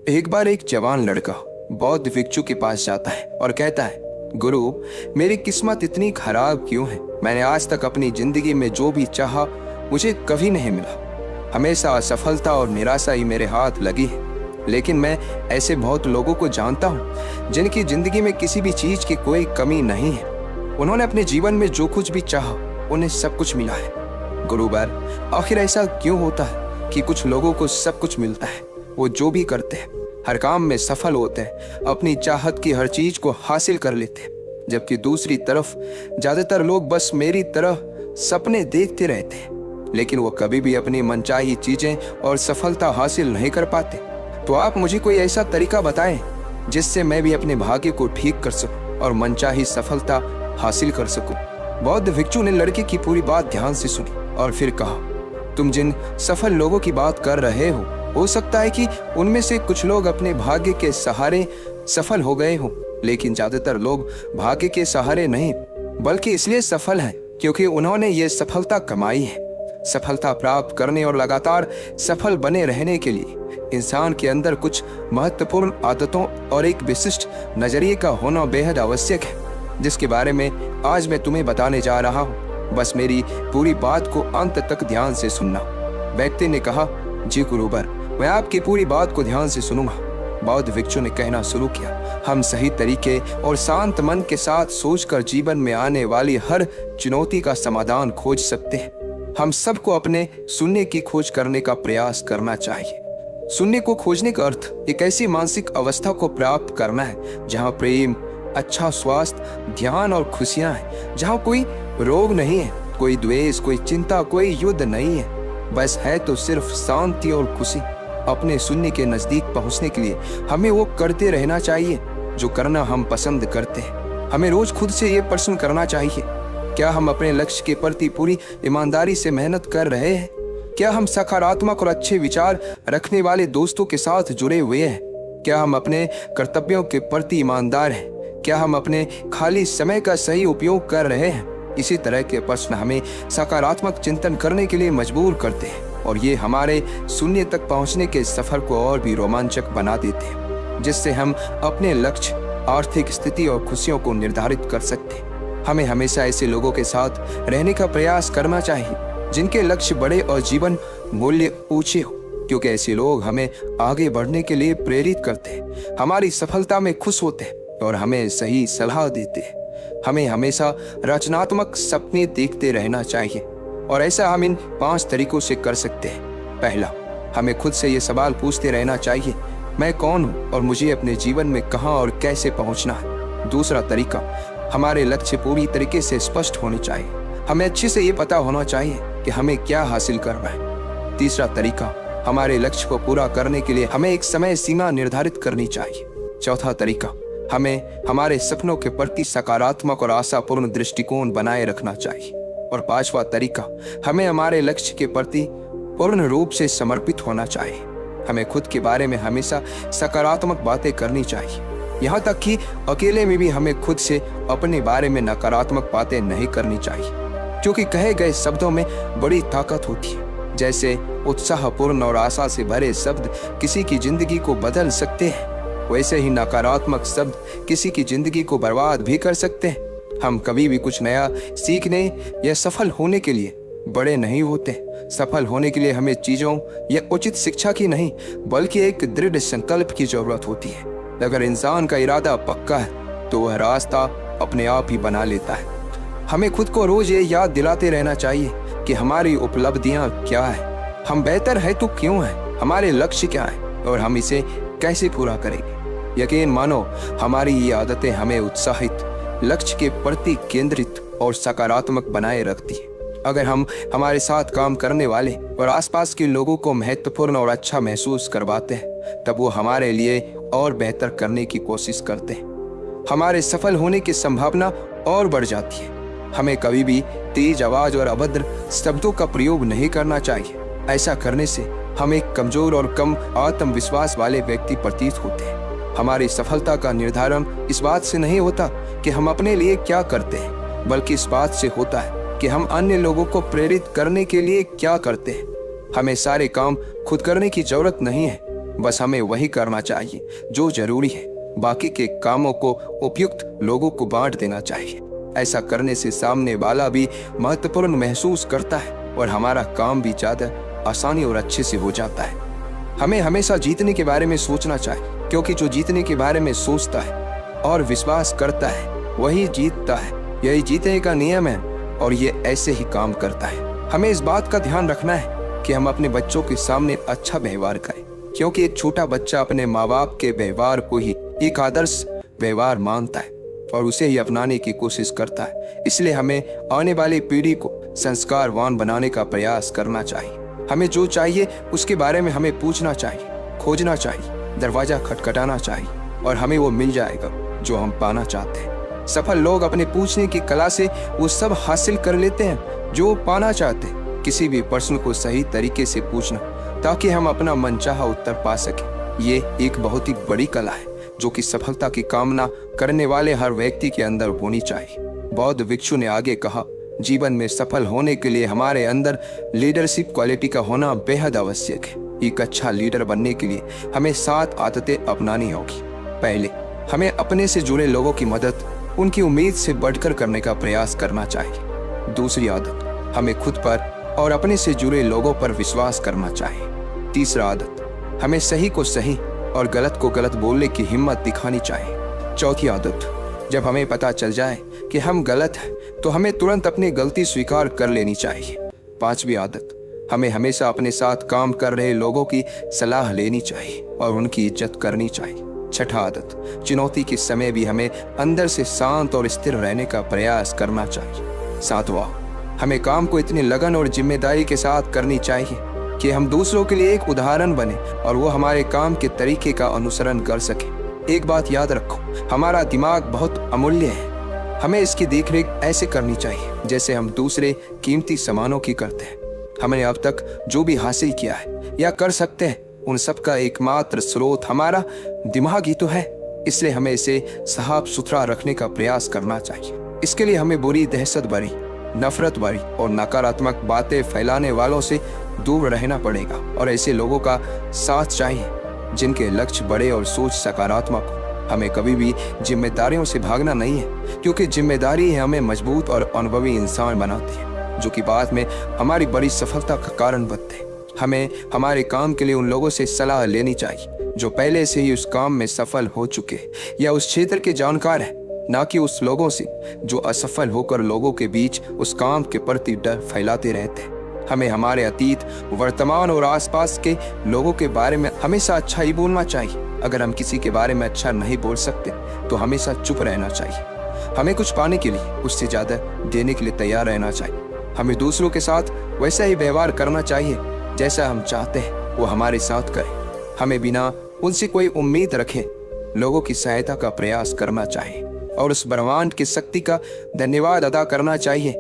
एक बार एक जवान लड़का बौद्ध भिक्षु के पास जाता है और कहता है, गुरु, मेरी किस्मत इतनी खराब क्यों है? मैंने आज तक अपनी जिंदगी में जो भी चाहा मुझे कभी नहीं मिला। हमेशा असफलता और निराशा ही मेरे हाथ लगी है। लेकिन मैं ऐसे बहुत लोगों को जानता हूँ जिनकी जिंदगी में किसी भी चीज की कोई कमी नहीं है। उन्होंने अपने जीवन में जो कुछ भी चाहा उन्हें सब कुछ मिला है। गुरुवर, आखिर ऐसा क्यों होता है कि कुछ लोगों को सब कुछ मिलता है, वो जो भी करते हैं हर काम में सफल होते हैं, अपनी चाहत की हर चीज को हासिल कर लेते हैं, जबकि दूसरी तरफ ज्यादातर लोग बस मेरी तरह सपने देखते रहते हैं, लेकिन वो कभी भी अपनी मनचाही चीजें और सफलता हासिल नहीं कर पाते। तो आप मुझे कोई ऐसा तरीका बताएं जिससे मैं भी अपने भाग्य को ठीक कर सकूं और मनचाही सफलता हासिल कर सकूं। बौद्ध भिक्षु ने लड़के की पूरी बात ध्यान से सुनी और फिर कहा, तुम जिन सफल लोगों की बात कर रहे हो सकता है कि उनमें से कुछ लोग अपने भाग्य के सहारे सफल हो गए हो, लेकिन ज्यादातर लोग भाग्य के सहारे नहीं बल्कि इसलिए सफल हैं क्योंकि उन्होंने ये सफलता कमाई है। सफलता प्राप्त करने और लगातार सफल बने रहने के लिए इंसान के अंदर कुछ महत्वपूर्ण आदतों और एक विशिष्ट नजरिए का होना बेहद आवश्यक है, जिसके बारे में आज मैं तुम्हें बताने जा रहा हूँ। बस मेरी पूरी बात को अंत तक ध्यान से सुनना। व्यक्ति ने कहा, जी गुरुवर, मैं आपकी पूरी बात को ध्यान से सुनूंगा। बौद्ध भिक्षु ने कहना शुरू किया, हम सही तरीके और शांत मन के साथ सोचकर जीवन में आने वाली हर चुनौती का समाधान खोज सकते हैं। हम सबको अपने सुनने की खोज करने का प्रयास करना चाहिए। सुनने को खोजने का अर्थ एक ऐसी मानसिक अवस्था को प्राप्त करना है जहाँ प्रेम, अच्छा स्वास्थ्य, ध्यान और खुशियां हैं, जहाँ कोई रोग नहीं है, कोई द्वेष, कोई चिंता, कोई युद्ध नहीं है, बस है तो सिर्फ शांति और खुशी। अपने सुनने के नजदीक पहुंचने के लिए हमें वो करते रहना चाहिए जो करना हम पसंद करते हैं। हमें रोज खुद से ये प्रश्न करना चाहिए, क्या हम अपने लक्ष्य के प्रति पूरी ईमानदारी से मेहनत कर रहे हैं? क्या हम सकारात्मक और अच्छे विचार रखने वाले दोस्तों के साथ जुड़े हुए हैं? क्या हम अपने कर्तव्यों के प्रति ईमानदार हैं? क्या हम अपने खाली समय का सही उपयोग कर रहे हैं? इसी तरह के प्रश्न हमें सकारात्मक चिंतन करने के लिए मजबूर करते हैं और ये हमारे शून्य तक पहुंचने के सफर को और भी रोमांचक बना देते हैं, जिससे हम अपने लक्ष्य, आर्थिक स्थिति और खुशियों को निर्धारित कर सकते हैं। हमें हमेशा ऐसे लोगों के साथ रहने का प्रयास करना चाहिए जिनके लक्ष्य बड़े और जीवन मूल्य ऊंचे हो, क्योंकि ऐसे लोग हमें आगे बढ़ने के लिए प्रेरित करते हैं, हमारी सफलता में खुश होते हैं और हमें सही सलाह देते हैं। हमें हमेशा रचनात्मक सपने देखते रहना चाहिए और ऐसा हम इन 5 तरीकों से कर सकते हैं। पहला, हमें खुद से ये सवाल पूछते रहना चाहिए, मैं कौन हूँ और मुझे अपने जीवन में कहाँ और कैसे पहुँचना है। दूसरा तरीका, हमारे लक्ष्य पूरी तरीके से स्पष्ट होने चाहिए, हमें अच्छे से ये पता होना चाहिए कि हमें क्या हासिल करना है। तीसरा तरीका, हमारे लक्ष्य को पूरा करने के लिए हमें एक समय सीमा निर्धारित करनी चाहिए। चौथा तरीका, हमें हमारे सपनों के प्रति सकारात्मक और आशापूर्ण दृष्टिकोण बनाए रखना चाहिए। और पांचवा तरीका, हमें हमारे लक्ष्य के प्रति पूर्ण रूप से समर्पित होना चाहिए। हमें खुद के बारे में हमेशा सकारात्मक बातें करनी चाहिए, यहाँ तक कि अकेले में भी हमें खुद से अपने बारे में नकारात्मक बातें नहीं करनी चाहिए, क्योंकि कहे गए शब्दों में बड़ी ताकत होती है। जैसे उत्साहपूर्ण और आशा से भरे शब्द किसी की जिंदगी को बदल सकते हैं, वैसे ही नकारात्मक शब्द किसी की जिंदगी को बर्बाद भी कर सकते हैं। हम कभी भी कुछ नया सीखने या सफल होने के लिए बड़े नहीं होते। सफल होने के लिए हमें चीजों या उचित शिक्षा की नहीं बल्कि एक दृढ़ संकल्प की जरूरत होती है। अगर इंसान का इरादा पक्का है तो वह रास्ता अपने आप ही बना लेता है। हमें खुद को रोज ये याद दिलाते रहना चाहिए कि हमारी उपलब्धियां क्या है, हम बेहतर है तो क्यों है, हमारे लक्ष्य क्या है और हम इसे कैसे पूरा करेंगे। यकीन मानो, हमारी ये आदतें हमें उत्साहित, लक्ष्य के प्रति केंद्रित और सकारात्मक बनाए रखती है। अगर हम हमारे साथ काम करने वाले और आसपास के लोगों को महत्वपूर्ण और अच्छा महसूस करवाते हैं, तब वो हमारे लिए और बेहतर करने की कोशिश करते हैं। हमारे सफल होने की संभावना और बढ़ जाती है। हमें कभी भी तेज आवाज और अभद्र शब्दों का प्रयोग नहीं करना चाहिए। ऐसा करने से हम एक कमजोर और कम आत्मविश्वास वाले व्यक्ति प्रतीत होते हैं। हमारी सफलता का निर्धारण इस बात से नहीं होता कि हम अपने लिए क्या करते हैं, बल्कि इस बात से होता है कि हम अन्य लोगों को प्रेरित करने के लिए क्या करते हैं। हमें सारे काम खुद करने की जरूरत नहीं है, बस हमें वही करना चाहिए जो जरूरी है, बाकी के कामों को उपयुक्त लोगों को बांट देना चाहिए। ऐसा करने से सामने वाला भी महत्वपूर्ण महसूस करता है और हमारा काम भी ज्यादा आसानी और अच्छे से हो जाता है। हमें हमेशा जीतने के बारे में सोचना चाहिए, क्योंकि जो जीतने के बारे में सोचता है और विश्वास करता है वही जीतता है। यही जीतने का नियम है और ये ऐसे ही काम करता है। हमें इस बात का ध्यान रखना है कि हम अपने बच्चों के सामने अच्छा व्यवहार करें, क्योंकि एक छोटा बच्चा अपने माँ बाप के व्यवहार को ही एक आदर्श व्यवहार मानता है और उसे ही अपनाने की कोशिश करता है। इसलिए हमें आने वाली पीढ़ी को संस्कारवान बनाने का प्रयास करना चाहिए। हमें जो चाहिए उसके बारे में हमें पूछना चाहिए, खोजना चाहिए, दरवाजा खटखटाना चाहिए और हमें वो मिल जाएगा जो हम पाना चाहते हैं। सफल लोग अपने पूछने की कला से वो सब हासिल कर लेते हैं जो पाना चाहते हैं। किसी भी प्रश्न को सही तरीके से पूछना ताकि हम अपना मनचाहा उत्तर पा सके, ये एक बहुत ही बड़ी कला है जो कि सफलता की कामना करने वाले हर व्यक्ति के अंदर होनी चाहिए। बौद्ध भिक्षु ने आगे कहा, जीवन में सफल होने के लिए हमारे अंदर लीडरशिप क्वालिटी का होना बेहद आवश्यक है। एक अच्छा लीडर बनने के लिए हमें 7 आदतें अपनानी होगी। पहले, हमें अपने से जुड़े लोगों की मदद उनकी उम्मीद से बढ़कर करने का प्रयास करना चाहिए। दूसरी आदत, हमें खुद पर और अपने से जुड़े लोगों पर विश्वास करना चाहिए। तीसरा आदत, हमें सही को सही और गलत को गलत बोलने की हिम्मत दिखानी चाहिए। चौथी आदत, जब हमें पता चल जाए कि हम गलत हैं तो हमें तुरंत अपनी गलती स्वीकार कर लेनी चाहिए। पांचवी आदत, हमें हमेशा अपने साथ काम कर रहे लोगों की सलाह लेनी चाहिए और उनकी इज्जत करनी चाहिए। छठा आदत, चुनौती के समय भी हमें अंदर से शांत और स्थिर रहने का प्रयास करना चाहिए। सातवां, हमें काम को इतनी लगन और जिम्मेदारी के साथ करनी चाहिए कि हम दूसरों के लिए एक उदाहरण बने और वो हमारे काम के तरीके का अनुसरण कर सके। एक बात याद रखो, हमारा दिमाग बहुत अमूल्य है। हमें इसकी देखरेख ऐसे करनी चाहिए जैसे हम दूसरे कीमती सामानों की करते हैं। हमने अब तक जो भी हासिल किया है या कर सकते हैं उन सब का एकमात्र स्रोत हमारा दिमाग ही तो है। इसलिए हमें इसे साफ सुथरा रखने का प्रयास करना चाहिए। इसके लिए हमें बुरी, दहशत भरी, नफरत भरी और नकारात्मक बातें फैलाने वालों से दूर रहना पड़ेगा और ऐसे लोगों का साथ चाहिए जिनके लक्ष्य बड़े और सोच सकारात्मक हो। हमें कभी भी जिम्मेदारियों से भागना नहीं है, क्योंकि जिम्मेदारी हमें मजबूत और अनुभवी इंसान बनाती है जो कि बाद में हमारी बड़ी सफलता का कारण बनते हैं। हमें हमारे काम के लिए उन लोगों से सलाह लेनी चाहिए जो पहले से ही उस काम में सफल हो चुके या उस क्षेत्र के जानकार हैं, ना कि उस लोगों से जो असफल होकर लोगों के बीच उस काम के प्रति डर फैलाते रहते हैं। हमें हमारे अतीत, वर्तमान और आसपास के लोगों के बारे में हमेशा अच्छा ही बोलना चाहिए। अगर हम किसी के बारे में अच्छा नहीं बोल सकते तो हमेशा चुप रहना चाहिए। हमें कुछ पाने के लिए उससे ज्यादा देने के लिए तैयार रहना चाहिए। हमें दूसरों के साथ वैसा ही व्यवहार करना चाहिए जैसा हम चाहते हैं वो हमारे साथ करें। हमें बिना उनसे कोई उम्मीद रखे लोगों की सहायता का प्रयास करना चाहिए और उस ब्रह्मांड की शक्ति का धन्यवाद अदा करना चाहिए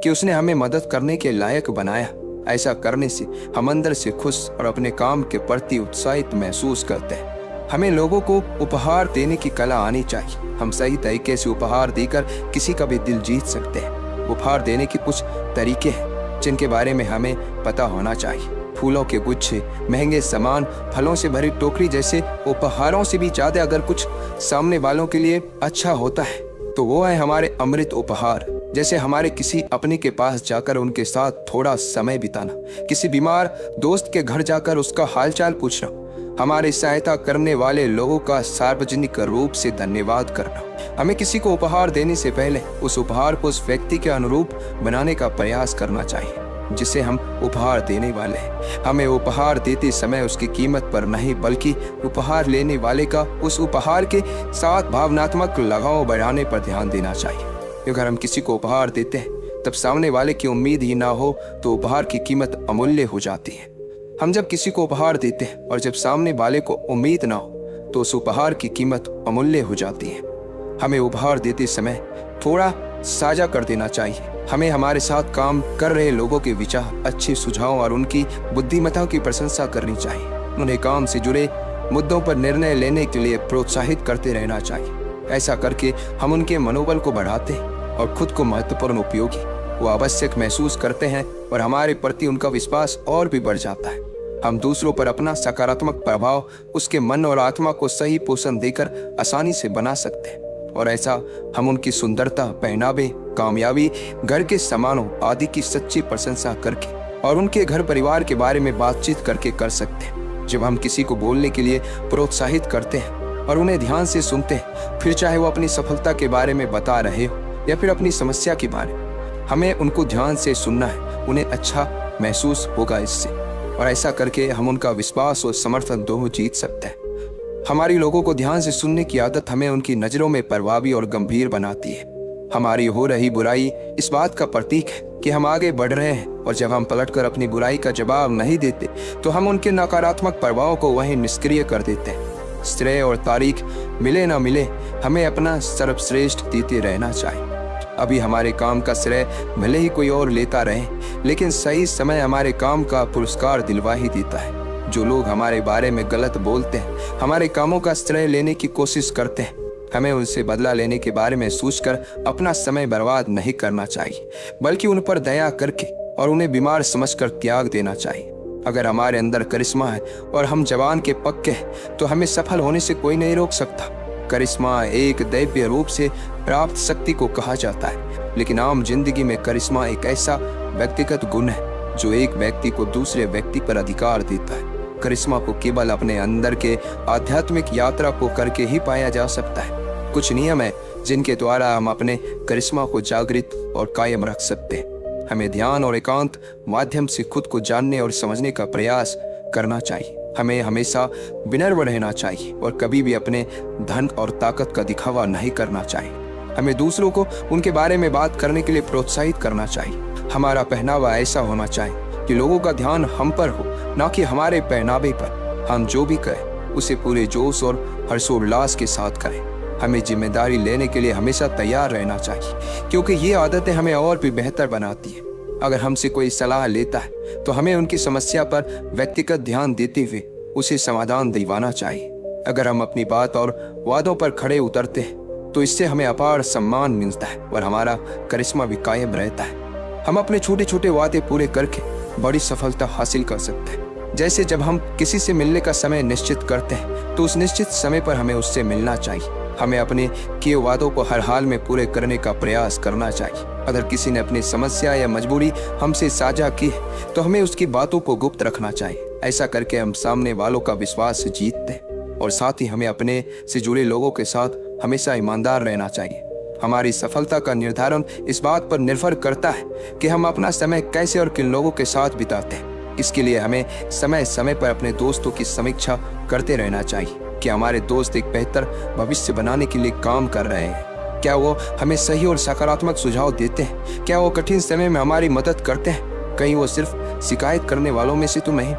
कि उसने हमें मदद करने के लायक बनाया। ऐसा करने से हम अंदर से खुश और अपने काम के प्रति उत्साहित महसूस करते हैं। हमें लोगों को उपहार देने की कला आनी चाहिए। हम सही तरीके से उपहार देकर किसी का भी दिल जीत सकते हैं। उपहार देने के कुछ तरीके हैं जिनके बारे में हमें पता होना चाहिए। फूलों के गुच्छे, महंगे सामान, फलों से भरी टोकरी जैसे उपहारों से भी ज्यादा अगर कुछ सामने वालों के लिए अच्छा होता है तो वो है हमारे अमृत उपहार। जैसे हमारे किसी अपने के पास जाकर उनके साथ थोड़ा समय बिताना, किसी बीमार दोस्त के घर जाकर उसका हालचाल पूछना, हमारी सहायता करने वाले लोगों का सार्वजनिक रूप से धन्यवाद करना। हमें किसी को उपहार देने से पहले उस उपहार को उस व्यक्ति के अनुरूप बनाने का प्रयास करना चाहिए जिसे हम उपहार देने वाले हैं। हमें उपहार देते समय उसकी कीमत पर नहीं बल्कि उपहार लेने वाले का उस उपहार के साथ भावनात्मक लगाव बढ़ाने पर ध्यान देना चाहिए। अगर हम किसी को उपहार देते हैं तब सामने वाले की उम्मीद ही ना हो तो उपहार की कीमत अमूल्य हो जाती है। हम जब किसी को उपहार देते हैं और जब सामने वाले को उम्मीद ना हो तो उस उपहार की कीमत अमूल्य हो जाती है। हमें उपहार देते समय थोड़ा साझा कर देना चाहिए। हमें हमारे साथ काम कर रहे लोगों के विचार, अच्छे सुझाव और उनकी बुद्धिमत्ता की प्रशंसा करनी चाहिए। उन्हें काम से जुड़े मुद्दों पर निर्णय लेने के लिए प्रोत्साहित करते रहना चाहिए। ऐसा करके हम उनके मनोबल को बढ़ाते हैं और खुद को महत्वपूर्ण, उपयोगी व आवश्यक महसूस करते हैं और हमारे प्रति उनका विश्वास और भी बढ़ जाता है। हम दूसरों पर अपना सकारात्मक प्रभाव उसके मन और आत्मा को सही पोषण देकर आसानी से बना सकते हैं। और ऐसा हम उनकी सुंदरता, पहनावे, कामयाबी, घर के सामानों आदि की सच्ची प्रशंसा करके और उनके घर परिवार के बारे में बातचीत करके कर सकते हैं। जब हम किसी को बोलने के लिए प्रोत्साहित करते हैं और उन्हें ध्यान से सुनते हैं, फिर चाहे वो अपनी सफलता के बारे में बता रहे हो या फिर अपनी समस्या के बारे में, हमें उनको ध्यान से सुनना है। उन्हें अच्छा महसूस होगा इससे, और ऐसा करके हम उनका विश्वास और समर्थन दोनों जीत सकते हैं। हमारी लोगों को ध्यान से सुनने की आदत हमें उनकी नजरों में प्रभावी और गंभीर बनाती है। हमारी हो रही बुराई इस बात का प्रतीक है कि हम आगे बढ़ रहे हैं, और जब हम पलटकर अपनी बुराई का जवाब नहीं देते तो हम उनके नकारात्मक प्रभाव को वहीं निष्क्रिय कर देते हैं। श्रेय और तारीख मिले ना मिले, हमें अपना सर्वश्रेष्ठ देते रहना चाहिए। अभी हमारे काम का श्रेय भले ही कोई और लेता रहे, लेकिन सही समय हमारे काम का पुरस्कार दिलवा ही देता है। जो लोग हमारे बारे में गलत बोलते हैं, हमारे कामों का श्रेय लेने की कोशिश करते हैं, हमें उनसे बदला लेने के बारे में सोचकर अपना समय बर्बाद नहीं करना चाहिए, बल्कि उन पर दया करके और उन्हें बीमार समझकर त्याग देना चाहिए। अगर हमारे अंदर करिश्मा है और हम जवान के पक्के हैं, तो हमें सफल होने से कोई नहीं रोक सकता। करिश्मा एक दैवीय रूप से प्राप्त शक्ति को कहा जाता है, लेकिन आम जिंदगी में करिश्मा एक ऐसा व्यक्तिगत गुण है जो एक व्यक्ति को दूसरे व्यक्ति पर अधिकार देता है। करिश्मा को केवल अपने अंदर के आध्यात्मिक यात्रा को करके ही पाया जा सकता है। कुछ नियम है जिनके द्वारा हम अपने करिश्मा को जागृत और कायम रख सकते हैं। हमें ध्यान और एकांत माध्यम से खुद को जानने और समझने का प्रयास करना चाहिए। हमें हमेशा विनम्र रहना चाहिए और कभी भी अपने धन और ताकत का दिखावा नहीं करना चाहिए। हमें दूसरों को उनके बारे में बात करने के लिए प्रोत्साहित करना चाहिए। हमारा पहनावा ऐसा होना चाहिए कि लोगों का ध्यान हम पर हो, ना कि हमारे पहनावे पर। हम जो भी करें उसे पूरे जोश और हर्षोल्लास के साथ करें। हमें जिम्मेदारी लेने के लिए हमेशा तैयार रहना चाहिए, क्योंकि ये आदतें हमें और भी बेहतर बनाती है। अगर हमसे कोई सलाह लेता है तो हमें उनकी समस्या पर व्यक्तिगत ध्यान देते हुए उसे समाधान दिलवाना चाहिए। अगर हम अपनी बात और वादों पर खड़े उतरते हैं तो इससे हमें अपार सम्मान मिलता है और हमारा करिश्मा भी कायम रहता है। हम अपने छोटे छोटे वादे पूरे करके बड़ी सफलता हासिल कर सकते हैं। जैसे जब हम किसी से मिलने का समय निश्चित करते हैं तो उस निश्चित समय पर हमें उससे मिलना चाहिए। हमें अपने किए वादों को हर हाल में पूरे करने का प्रयास करना चाहिए। अगर किसी ने अपनी समस्या या मजबूरी हमसे साझा की है तो हमें उसकी बातों को गुप्त रखना चाहिए। ऐसा करके हम सामने वालों का विश्वास जीतते हैं, और साथ ही हमें अपने से जुड़े लोगों के साथ हमेशा ईमानदार रहना चाहिए। हमारी सफलता का निर्धारण इस बात पर निर्भर करता है कि हम अपना समय कैसे और किन लोगों के साथ बिताते हैं। इसके लिए हमें समय समय पर अपने दोस्तों की समीक्षा करते रहना चाहिए कि हमारे दोस्त एक बेहतर भविष्य बनाने के लिए काम कर रहे हैं। क्या वो हमें सही और सकारात्मक सुझाव देते हैं? क्या वो कठिन समय में हमारी मदद करते हैं? कहीं वो सिर्फ शिकायत करने वालों में से तो नहीं?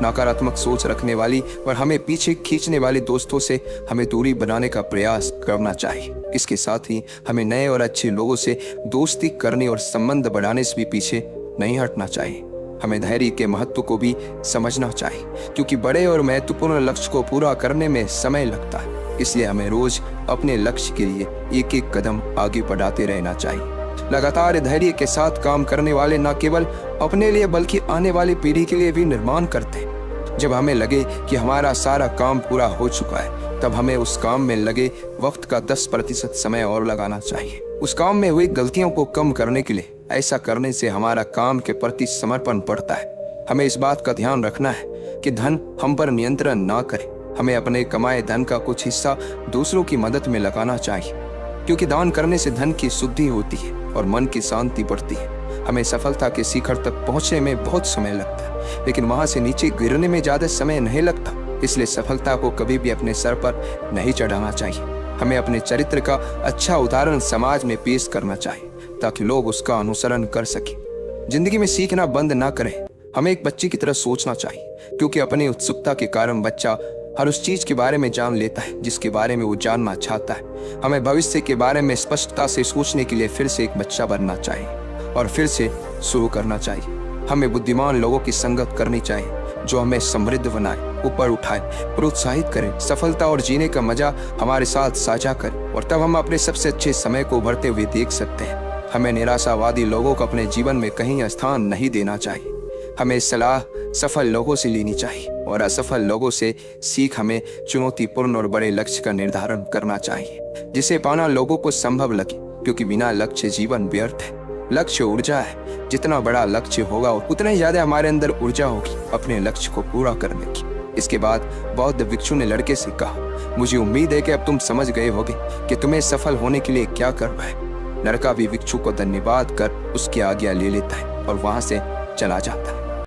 नकारात्मक सोच रखने वाली और हमें पीछे खींचने वाले दोस्तों से हमें दूरी बनाने का प्रयास करना चाहिए। इसके साथ ही हमें नए और अच्छे लोगों से दोस्ती करने और संबंध बढ़ाने से भी पीछे नहीं हटना चाहिए। हमें धैर्य के महत्व को भी समझना चाहिए, क्योंकि बड़े और महत्वपूर्ण लक्ष्य को पूरा करने में समय लगता है। इसलिए हमें रोज अपने लक्ष्य के लिए एक एक कदम आगे बढ़ाते रहना चाहिए। लगातार धैर्य के साथ काम करने वाले न केवल अपने लिए बल्कि आने वाली पीढ़ी के लिए भी निर्माण करते हैं। जब हमें लगे कि हमारा सारा काम पूरा हो चुका है, तब हमें उस काम में लगे वक्त का 10% समय और लगाना चाहिए। उस काम में हुई गलतियों को कम करने के लिए ऐसा करने से हमारा काम के प्रति समर्पण बढ़ता है। हमें इस बात का ध्यान रखना है कि धन हम पर नियंत्रण ना करे। हमें अपने कमाए धन का कुछ हिस्सा दूसरों की मदद में लगाना चाहिए, क्योंकि दान करने से धन की शुद्धि होती है और मन की शांति बढ़ती है। हमें सफलता के शिखर तक पहुंचने में बहुत समय लगता है, लेकिन वहां से नीचे गिरने में ज्यादा समय नहीं लगता। इसलिए सफलता को कभी भी अपने सर पर नहीं चढ़ाना चाहिए। हमें अपने चरित्र का अच्छा उदाहरण समाज में पेश करना चाहिए ताकि लोग उसका अनुसरण कर सकें। जिंदगी में सीखना बंद ना करें। हमें एक बच्चे की तरह सोचना चाहिए, क्योंकि अपनी उत्सुकता के कारण बच्चा हर उस चीज के बारे में जान लेता है जिसके बारे में वो जानना चाहता है। हमें भविष्य के बारे में स्पष्टता से सोचने के लिए फिर से एक बच्चा बनना चाहिए और फिर से शुरू करना चाहिए। हमें बुद्धिमान लोगों की संगत करनी चाहिए जो हमें समृद्ध बनाए, ऊपर उठाए, प्रोत्साहित करें, सफलता और जीने का मजा हमारे साथ साझा करें, और तब हम अपने सबसे अच्छे समय को उभरते हुए देख सकते हैं। हमें निराशावादी लोगों को अपने जीवन में कहीं स्थान नहीं देना चाहिए। हमें सलाह सफल लोगों से लेनी चाहिए और असफल लोगों से सीख हमें चुनौतीपूर्ण और बड़े लक्ष्य का निर्धारण करना चाहिए जिसे पाना लोगों को संभव लगे, क्योंकि बिना लक्ष्य जीवन व्यर्थ है। लक्ष्य ऊर्जा है, जितना बड़ा लक्ष्य होगा उतना ही ज्यादा हमारे अंदर ऊर्जा होगी अपने लक्ष्य को पूरा करने की। इसके बाद बौद्ध भिक्षु ने लड़के से कहा, मुझे उम्मीद है कि अब तुम समझ गए होगे कि तुम्हें सफल होने के लिए क्या करना है। लड़का भी भिक्षु को धन्यवाद कर उसकी आज्ञा ले लेता है और वहां से चला जाता है।